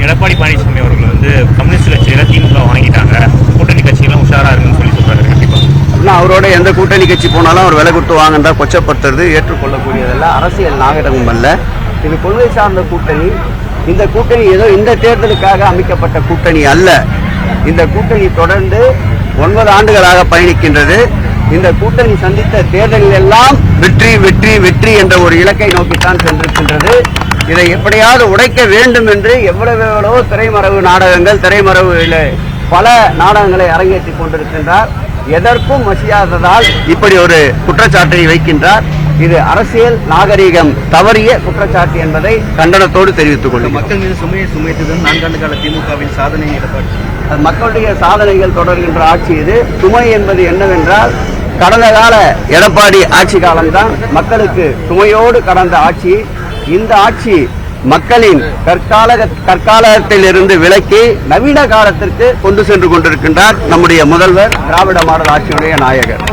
எடப்பாடி பழனிசாமி அவர்கள் வந்து கம்யூனிஸ்ட் கட்சியில திமுக வாங்கிட்டாங்க, கூட்டணி கட்சியெல்லாம் உஷாரா இருக்குன்னு சொல்றாரு. கண்டிப்பா அவரோட எந்த கூட்டணி கட்சி போனாலும் அவர் விலை கொடுத்து வாங்கினா கொச்சப்படுத்துறது ஏற்றுக்கொள்ளக்கூடியதல்ல, அரசியல் நாகரிகம் அல்ல. இது கொள்கை சார்ந்த கூட்டணி. இந்த கூட்டணி ஏதோ இந்த தேர்தலுக்காக அமைக்கப்பட்ட கூட்டணி அல்ல. இந்த கூட்டணி தொடர்ந்து 9 ஆண்டுகளாக பயணிக்கின்றது. இந்த கூட்டணி சந்தித்த தேர்தலில் எல்லாம் வெற்றி வெற்றி வெற்றி என்ற ஒரு இலக்கை நோக்கித்தான் சென்றிருக்கின்றது. இதை எப்படியாவது உடைக்க வேண்டும் என்று எவ்வளவோ திரைமறைவு நாடகங்கள், திரைமறைவில் பல நாடகங்களை அரங்கேற்றி கொண்டிருக்கின்றார். எதற்கும் மசியாததால் இப்படி ஒரு குற்றச்சாட்டை வைக்கின்றார். இது அரசியல் நாகரிகம் தவறிய குற்றச்சாட்டு என்பதை கண்டனத்தோடு தெரிவித்துக் கொள்ளும். மக்கள் மீது சுமையை சுமைத்ததும் 4 ஆண்டு கால திமுகவின் சாதனை எடப்பாடி. மக்களுடைய சாதனைகள் தொடர்கின்ற ஆட்சி இது. சுமை என்பது என்னவென்றால், கடந்த கால எடப்பாடி ஆட்சி காலம்தான் மக்களுக்கு சுமையோடு கடந்த ஆட்சி. இந்த ஆட்சி மக்களின் கற்காலத்தில் இருந்து விலக்கி நவீன காலத்திற்கு கொண்டு சென்று கொண்டிருக்கின்றார் நம்முடைய முதல்வர், திராவிட மாடல் ஆட்சியுடைய நாயகர்.